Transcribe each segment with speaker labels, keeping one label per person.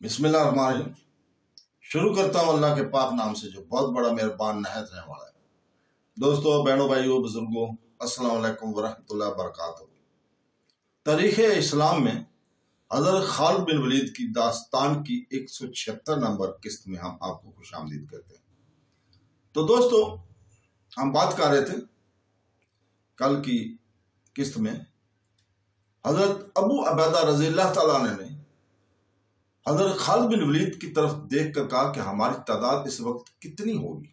Speaker 1: बिस्मिल्लाहिर्रहमानिर्रहीम। शुरू करता हूँ अल्लाह के पाक नाम से जो बहुत बड़ा मेहरबान नहायत रहने वाला है। दोस्तों, बहनों, भाइयों, बुजुर्गों, अस्सलाम वालेकुम वरहमतुल्लाहि वबरकातुहू। तारीख़ इस्लाम में हज़रत खालिद बिन वलीद की दास्तान की 176 नंबर किस्त में हम आपको खुशामदीद करते हैं। तो दोस्तों, हम बात कर रहे थे कल की किस्त में हज़रत अबू उबैदा रज़ियल्लाहु तआला अन्हु ने हज़रत खालिद बिन वलीद की तरफ देख कर कहा कि हमारी तादाद इस वक्त कितनी होगी।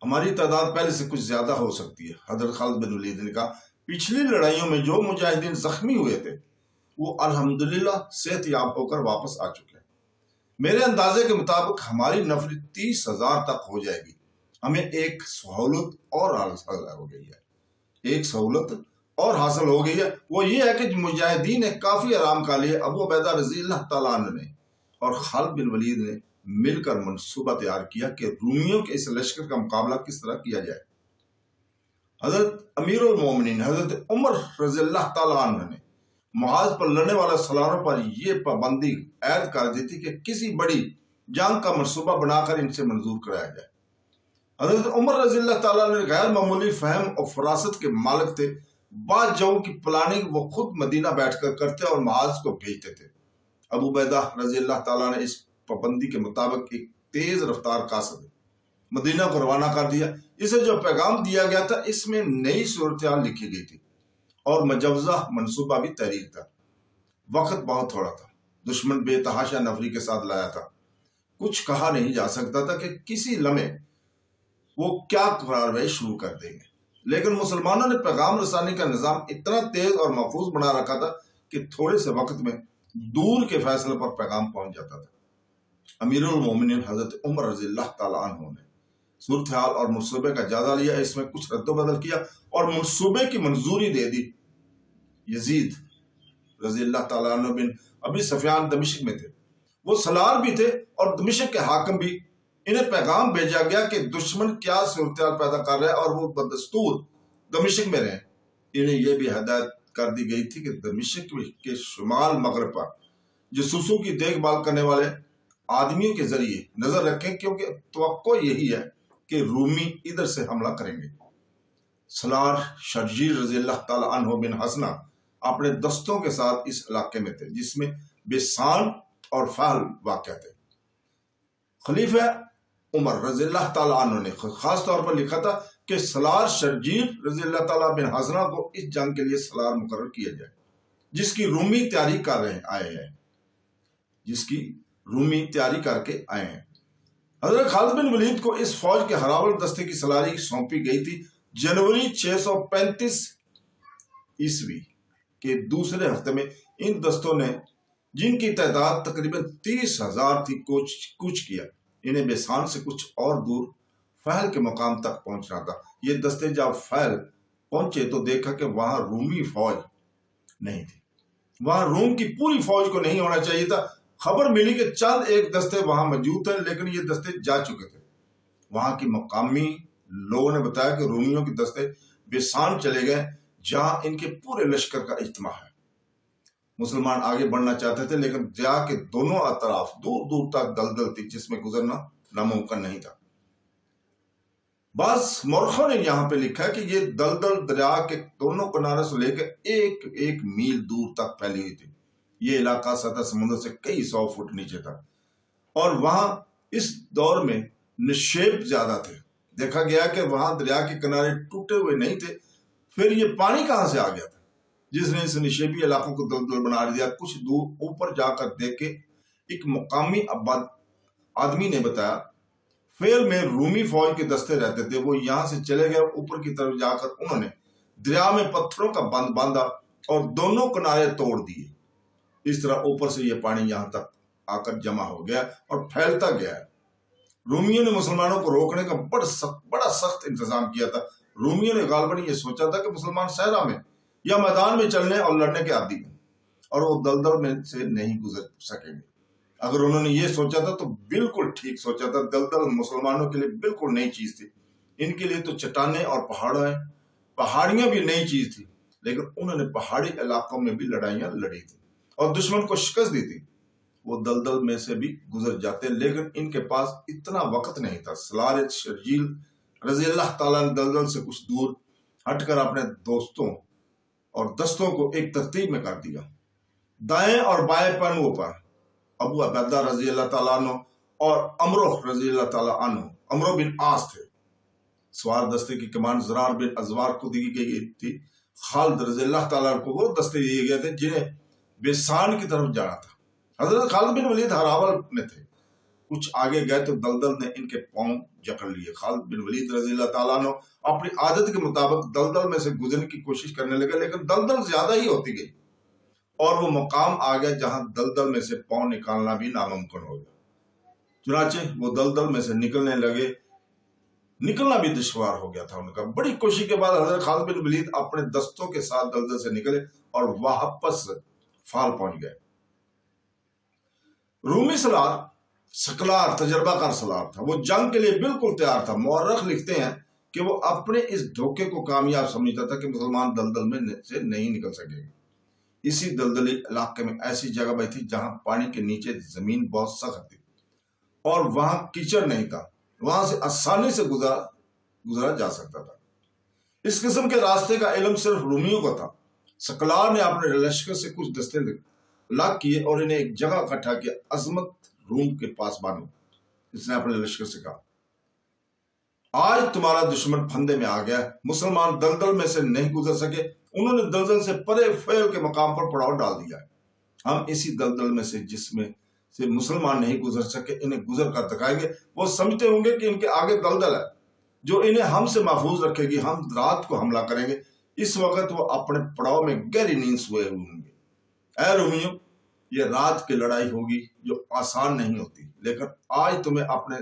Speaker 1: हमारी तादाद पहले से कुछ ज्यादा हो सकती है। हज़रत खालिद बिन वलीद ने कहा, पिछली लड़ाइयों में जो मुजाहिदीन जख्मी हुए थे वो अल्हम्दुलिल्लाह सेहतयाब होकर वापस आ चुके हैं। मेरे अंदाजे के मुताबिक हमारी नफरी 30,000 तक हो जाएगी। हमें एक सहूलत और हासिल हो गई है। एक सहूलत और हासिल हो गई है, वो ये है कि मुजाहिदीन ने काफी आराम कर लिया। अबू उबैदा रज़ियल्लाहु तआला अन्हु ने और खालिद बिन वलीद ने मिलकर मंसूबा तैयार किया कि रूमियों के इस लश्कर का मुकाबला किस तरह किया जाए। हजरत अमीरुल मोमिनीन हजरत उमर रज़ियल्लाहु तआला अन्हु ने मुआज पर लड़ने वाले सलारों पर यह पाबंदी ऐद कर दी थी कि किसी बड़ी जंग का मंसूबा बनाकर इनसे मंजूर कराया जाए। हजरत उमर रज़ियल्लाहु तआला अन्हु गैर मामूली फहम और फरासत के मालिक थे। बाद जंग की प्लानिंग वो खुद मदीना बैठकर करते और मुआज को भेजते थे। अबू उबैदा रज़ियल्लाहु तआला ने इस पाबंदी के मुताबिक एक तेज रफ्तार कासिद मदीना को रवाना कर दिया। इसे जो पैगाम दिया गया था इसमें नई सूरत लिखी गई थी और मजवजा मंसूबा भी तहरीर था। वक्त बहुत थोड़ा था। दुश्मन बेतहाशा नफरी के साथ लाया था। कुछ कहा नहीं जा सकता था कि किसी लम्हे वो क्या कार्रवाई शुरू कर देंगे, लेकिन मुसलमानों ने पैगाम रसानी का निजाम इतना तेज और महफूज बना रखा था कि थोड़े से वक्त में दूर के फैसले पर पैगाम पहुंच जाता था। अमीरुल मोमिनीन हजरत उमर रज़ियल्लाहु तआला अन्हु ने सूरत हाल और मंसूबे का जायजा लिया, इसमें कुछ रद्दोबदल किया और मंसूबे की मंजूरी दे दी। यजीद रज़ियल्लाहु तआला अन्हु बिन अबी सुफियान दमिश्क में थे। वो सलार भी थे और दमिश्क के हाकिम भी। इन्हें पैगाम भेजा गया कि दुश्मन क्या सूरत पैदा कर रहा है और वो बदस्तूर दमिश्क में रहे। इन्हें यह भी हिदायत कर दी गई थी कि दमिश्क के शुमाल मगरब पर जासूसों की देखभाल करने वाले आदमियों के जरिए नजर रखें, क्योंकि तवक्को यही है कि रूमी इधर से हमला करेंगे। सलार शर्जील रज़ियल्लाहु तआला अन्हु बिन हसना अपने दस्तों के साथ इस इलाके में थे जिसमें बेसान और फहल वाक़ थे। खलीफा उमर रज़ियल्लाहु तआला अन्हु ने खास तौर पर लिखा था कि सलार शर्जील रज़ियल्लाहु तआला बिन हसना को इस जंग के लिए सलार मुकर्रर किया जाए जिसकी रूमी तैयारी कर रहे आए हैं जिसकी रूमी तैयारी करके आए हैं। हजरत खालिद बिन वलीद को इस फौज के हरावल दस्ते की सलारी सौंपी गई थी। जनवरी 635 ईस्वी के दूसरे हफ्ते में इन दस्तों ने, जिनकी तादाद तकरीबन 30,000 थी, कूच किया। इन्हें बेसान से कुछ और दूर फहल के मुकाम तक पहुंचना था। ये दस्ते जब फहल पहुंचे तो देखा कि वहां रूमी फौज नहीं थी। वहां रूम की पूरी फौज को नहीं होना चाहिए था। खबर मिली कि चंद एक दस्ते वहां मौजूद थे, लेकिन ये दस्ते जा चुके थे। वहां की मकामी लोगों ने बताया कि रूमियों के दस्ते बेसान चले गए जहां इनके पूरे लश्कर का इज्तिमा है। मुसलमान आगे बढ़ना चाहते थे, लेकिन दरिया के दोनों अतराफ दूर दूर तक दलदल थी जिसमें गुजरना नामुमकिन नहीं था। बास मौरखों ने यहाँ पे लिखा है कि ये दलदल दरिया के दोनों किनारे से लेकर एक एक मील दूर तक फैली हुई थी। ये इलाका सतह समुद्र से कई 100 फुट नीचे था और वहां इस दौर में निक्षेप ज्यादा थे। देखा गया कि वहां दरिया के किनारे टूटे हुए नहीं थे। फिर ये पानी कहां से आ गया था जिसने इस निक्षेपी इलाकों को दलदल बना दिया। कुछ दूर ऊपर जाकर देख के एक मुकामी आदमी ने बताया फेल में रूमी फौज के दस्ते रहते थे। वो यहां से चले गए। ऊपर की तरफ जाकर उन्होंने दरिया में पत्थरों का बंद बांधा और दोनों किनारे तोड़ दिए। इस तरह ऊपर से यह पानी यहां तक आकर जमा हो गया और फैलता गया। रूमियों ने मुसलमानों को रोकने का बड़ा सख्त इंतजाम किया था। रूमियों ने गालबन ये सोचा था कि मुसलमान सहरा में या मैदान में चलने और लड़ने के आदी हैं और वो दलदल में से नहीं गुजर सकेंगे। अगर उन्होंने ये सोचा था तो बिल्कुल ठीक सोचा था। दलदल मुसलमानों के लिए बिल्कुल नई चीज थी। इनके लिए तो चट्टाने और पहाड़ियां भी नई चीज थी, लेकिन उन्होंने पहाड़ी इलाकों में भी लड़ाइयां लड़ी थी और दुश्मन को शिकस्त दी थी। وہ دلدل میں سے بھی گزر جاتے، لیکن ان کے پاس اتنا وقت نہیں تھا۔ سالار شرجیل رضی اللہ تعالیٰ نے دلدل سے کچھ دور ہٹ کر اپنے دوستوں اور دستوں کو ایک ترتیب میں کر دیا۔ دائیں اور بائیں پنوں پر ابو عبیدہ رضی اللہ تعالیٰ عنہ اور عمرو رضی اللہ تعالیٰ عنہ، عمرو بن عاص تھے۔ سوار دستے کی کمان زرار بن ازوار کو دی گئی تھی۔ خالد رضی اللہ تعالیٰ عنہ کو وہ دستے دیے گئے تھے جنہیں بیسان کی طرف جانا تھا۔ حضرت خالد بن ولید ہراول میں تھے۔ کچھ آگے گئے تو دلدل نے ان کے پاؤں جکڑ لیے۔ خالد بن ولید رضی اللہ تعالیٰ عنہ اپنی عادت کے مطابق دلدل میں سے گزرنے کی کوشش کرنے لگے، لیکن دلدل زیادہ ہی ہوتی گئی اور وہ مقام آ گیا جہاں دلدل میں سے پاؤں نکالنا بھی ناممکن ہو گیا۔ چنانچہ وہ دلدل میں سے نکلنے لگے، نکلنا بھی دشوار ہو گیا تھا ان کا۔ بڑی کوشش کے بعد حضرت خالد بن ولید اپنے دستوں کے ساتھ دلدل سے نکلے اور واپس فال پہنچ گئے۔ رومی سالار سکلار تجربہ کار سالار تھا، وہ جنگ کے لیے بالکل تیار تھا۔ مورخ لکھتے ہیں کہ وہ اپنے اس دھوکے کو کامیاب سمجھتا تھا کہ مسلمان دلدل میں سے نہیں نکل سکے گے۔ اسی دلدلی علاقے میں ایسی جگہ بھی تھی جہاں پانی کے نیچے زمین بہت سخت تھی اور وہاں کیچڑ نہیں تھا، وہاں سے آسانی سے گزرا جا سکتا تھا۔ اس قسم کے راستے کا علم صرف رومیوں کو تھا۔ سکلار نے اپنے لشکر سے کچھ دستے لاک کیے اور انہیں ایک جگہ اکٹھا کیا۔ عظمت روم کے پاس بانو، اس نے اپنے لشکر سے کہا، آج تمہارا دشمن پھندے میں آ گیا، مسلمان دلدل میں سے نہیں گزر سکے، انہوں نے دلدل سے پرے فیل کے مقام پر پڑاؤ ڈال دیا ہے۔ ہم اسی دلدل میں سے جس میں سے مسلمان نہیں گزر سکے انہیں گزر کر دکھائیں گے۔ وہ سمجھتے ہوں گے کہ ان کے آگے دلدل ہے جو انہیں ہم سے محفوظ رکھے گی، ہم رات کو حملہ کریں گے۔ اس وقت وہ اپنے پڑاؤ میں گہری نیند سوئے ہوئے ہوں گے۔ اے رومیوں، یہ رات کی لڑائی ہوگی جو آسان نہیں ہوتی، لیکن آج تمہیں اپنے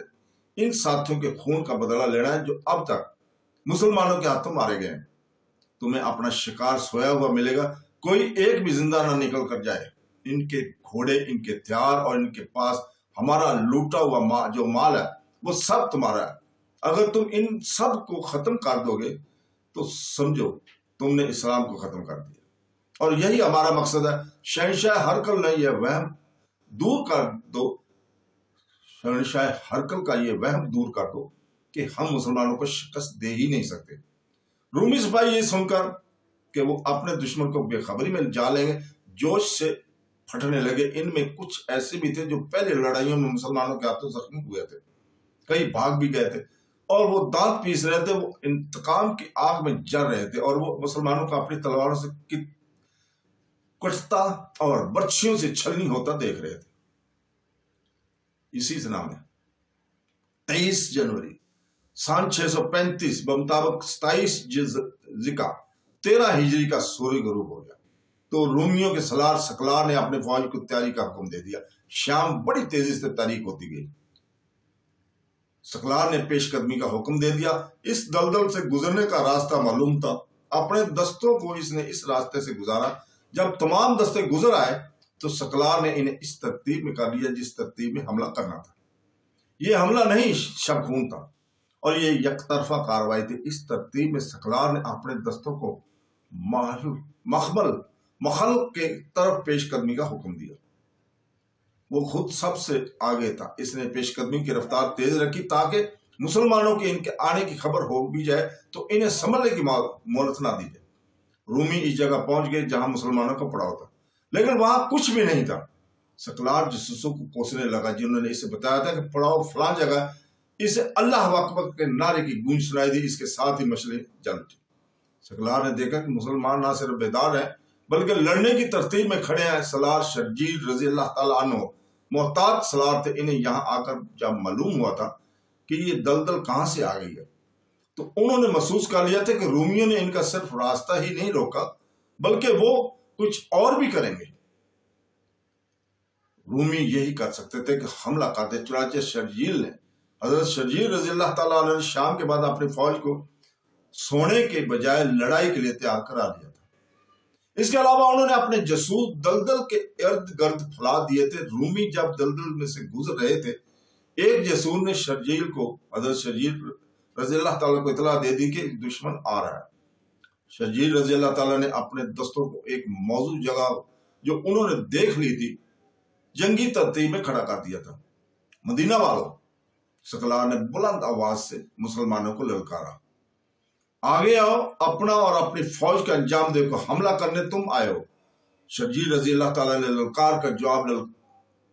Speaker 1: ان ساتھیوں کے خون کا بدلہ لینا ہے جو اب تک مسلمانوں کے ہاتھوں مارے گئے ہیں۔ تمہیں اپنا شکار سویا ہوا ملے گا، کوئی ایک بھی زندہ نہ نکل کر جائے۔ ان کے گھوڑے، ان کے ہتھیار اور ان کے پاس ہمارا لوٹا ہوا جو مال ہے وہ سب تمہارا ہے۔ اگر تم ان سب کو ختم کر دو گے تو سمجھو تم نے اسلام کو ختم کر دیا، اور یہی ہمارا مقصد ہے۔ شہنشاہ ہرکل نے یہ وہم دور کر دو، شہنشاہ ہرکل کا یہ وہم دور کر دو کہ ہم مسلمانوں کو شکست دے ہی نہیں سکتے۔ رومی سپاہی یہ سن کر کہ وہ اپنے دشمن کو بے خبری میں جا لیں گے، جوش سے پھٹنے لگے۔ ان میں کچھ ایسے بھی تھے جو پہلے لڑائیوں میں مسلمانوں کے ہاتھوں زخمی ہوئے تھے، کئی بھاگ بھی گئے تھے، اور وہ دانت پیس رہے تھے، وہ انتقام کی آگ میں جل رہے تھے، اور وہ مسلمانوں کو اپنی تلواروں سے کٹتا اور برچھیوں سے چھلنی ہوتا دیکھ رہے تھے۔ اسی سنہ میں 23 جنوری سن 635 بمطابق 27 ذکا 13 ہجری کا سورج غروب ہو گیا تو رومیوں کے سالار سکلار نے اپنے فوج کو تیاری کا حکم دے دیا۔ شام بڑی تیزی سے تاریک ہوتی گئی۔ سکلار نے پیش قدمی کا حکم دے دیا۔ اس دلدل سے گزرنے کا راستہ معلوم تھا، اپنے دستوں کو اس نے اس راستے سے گزارا۔ جب تمام دستے گزر آئے تو سکلار نے انہیں اس ترتیب میں کر لیا جس ترتیب میں حملہ کرنا تھا۔ یہ حملہ نہیں شب خون تھا اور یہ یک طرفہ کاروائی تھی۔ اس ترتیب میں سکلار نے اپنے دستوں کو مخل کے طرف پیش قدمی کا حکم دیا۔ وہ خود سب سے آگے تھا۔ اس نے پیش قدمی کی رفتار تیز رکھی تاکہ مسلمانوں کے ان کے آنے کی خبر ہو بھی جائے تو انہیں سنبھلنے کی مہلت نہ دی جائے۔ رومی اس جگہ پہنچ گئے جہاں مسلمانوں کا پڑاؤ تھا، لیکن وہاں کچھ بھی نہیں تھا۔ سکلار جاسوسوں کو کوسنے لگا جنہوں نے اسے بتایا تھا کہ پڑاؤ فلاں جگہ، اسے اللہ اکبر کے نعرے کی گونج سنائی دی، اس کے ساتھ ہی مشعلیں جل اٹھی۔ سکلار نے دیکھا کہ مسلمان نہ صرف بیدار ہیں بلکہ لڑنے کی ترتیب میں کھڑے ہیں۔ سالار شرجیل رضی اللہ تعالیٰ عنہ محتاط سالار تھے۔ انہیں یہاں آ کر جب معلوم ہوا تھا کہ یہ دلدل کہاں سے آ گئی ہے تو انہوں نے محسوس کر لیا تھا کہ رومیوں نے ان کا صرف راستہ ہی نہیں روکا بلکہ وہ کچھ اور بھی کریں گے۔ رومی یہی کر سکتے تھے کہ حملہ کرتے۔ چنانچہ شرجیل نے حضرت شرجیل رضی اللہ تعالیٰ عنہ نے شام کے بعد اپنی فوج کو سونے کے بجائے لڑائی کے لیے تیار کرا دیا تھا۔ اس کے علاوہ انہوں نے اپنے جاسوس دلدل کے ارد گرد پھیلا دیے تھے۔ رومی جب دلدل میں سے گزر رہے تھے، ایک جاسوس نے شرجیل کو حضرت شرجیل رضی اللہ تعالیٰ کو اطلاع دے دی کہ دشمن آ رہا ہے۔ شرجیل رضی اللہ تعالیٰ نے اپنے دستوں کو ایک موزوں جگہ جو انہوں نے دیکھ لی تھی जंगी तरतीब में खड़ा कर दिया था। मदीना वालों, सकलार ने बुलंद आवाज से मुसलमानों को ललकारा, आगे आओ, अपना और अपनी फौज का अंजाम देखो, हमला करने तुम आए हो। शर्जील रजी अल्लाह ताला ने ललकार का जवाब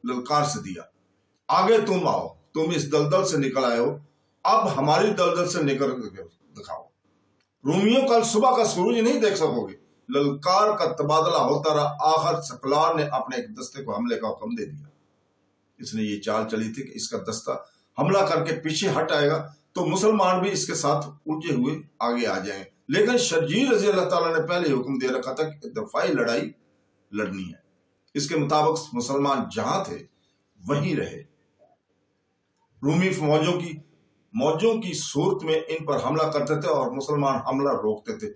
Speaker 1: ललकार से दिया, आगे तुम आओ, तुम इस दलदल से निकल आए हो, अब हमारी दलदल से निकल दिखाओ। रूमियों कल सुबह का सूरज नहीं देख सकोगे। ललकार का तबादला होता रहा, आखिर सकलार ने अपने एक दस्ते को हमले का हुक्म दे दिया। इसने ये चाल चली थी कि इसका दस्ता हमला करके पीछे हट आएगा तो मुसलमान भी इसके साथ उलझे हुए आगे आ जाएंगे, लेकिन शर्जील रजी अल्लाह ताला ने पहले हुक्म दे रखा था कि दफाई लड़ाई लड़नी है। इसके मुताबिक मुसलमान जहां थे वहीं रहे। रूमी मौजों की सूरत में इन पर हमला करते थे और मुसलमान हमला रोकते थे,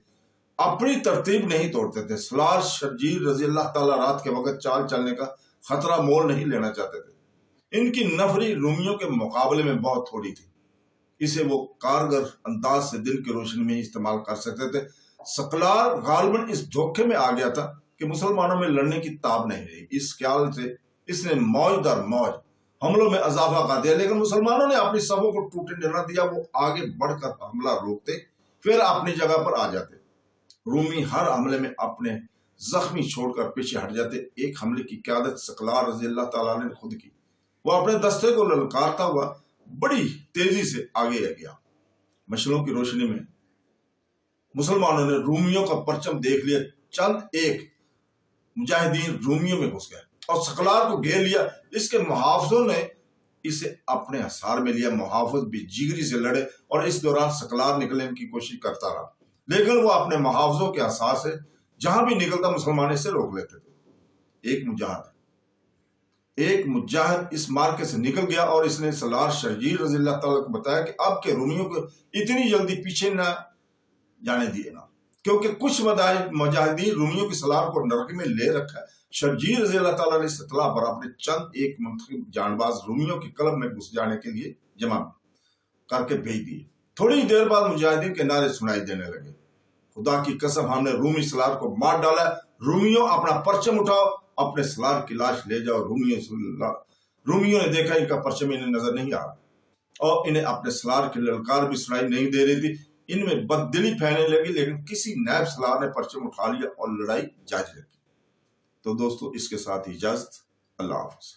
Speaker 1: अपनी तरतीब नहीं तोड़ते थे। सलार शर्जील रजी अल्लाह ताला रात के वक्त चाल चलने का खतरा मोल नहीं लेना चाहते थे। इनकी नफरी रूमियों के मुकाबले में बहुत थोड़ी थी, इसे वो कारगर अंदाज से दिन की रोशनी में इस्तेमाल कर सकते थे। सकलार गालिबन इस धोखे में आ गया था कि मुसलमानों में लड़ने की ताब नहीं रही। इस ख्याल से इसने मौज दर मौज हमलों में इजाफा कर दिया, लेकिन मुसलमानों ने अपनी सभों को टूटने न दिया। वो आगे बढ़कर हमला रोकते, फिर अपनी जगह पर आ जाते। रूमी हर हमले में अपने जख्मी छोड़कर पीछे हट जाते। एक हमले की क़यादत सकलार रज़ी अल्लाह ताला ने खुद की। वो अपने दस्ते को ललकारता हुआ बड़ी तेजी से आगे गया। मशलों की रोशनी में मुसलमानों ने रूमियों का परचम देख लिया। चंद एक मुजाहिदीन रूमियों में घुस गए और सकलार को घेर लिया। इसके मुहाफिजों ने इसे अपने हसार में लिया। मुहाफिज भी जिगरी से लड़े और इस दौरान सकलार निकलने की कोशिश करता रहा, लेकिन वो अपने मुहाफिजों के हसार से जहां भी निकलता मुसलमान इसे रोक लेते थे। एक मुजाहिद इस मार्के से निकल गया और इसने सलार शर्जील रज़ी अल्लाह ताला को बताया कि अब के रूमियों को इतनी जल्दी पीछे न जाने दिए ना, क्योंकि कुछ मुजाहिदीन रूमियों की सलार को नरक में ले रखा है। शर्जील रज़ी अल्लाह ताला ने इस इत्तला पर अपने चंद एक मुंतखब जानबाज रूमियों के क्लब में घुस जाने के लिए जमा करके भेज दिए। थोड़ी देर बाद मुजाहिदीन के नारे सुनाई देने लगे, खुदा की कसम हमने रूमी सलार को मार डाला। रूमियों अपना परचम उठाओ, अपने सलार की लाश ले जाओ। रूमियों ने देखा इनका परचम इन्हें नजर नहीं आ रहा और इन्हें अपने सलार की ललकार भी सुनाई नहीं दे रही थी। इनमें बददिली फैलने लगी, लेकिन किसी नायब सलार ने परचम उठा लिया और लड़ाई जारी रखी। तो दोस्तों, इसके साथ इजाजत, अल्लाह हाफ़िज़।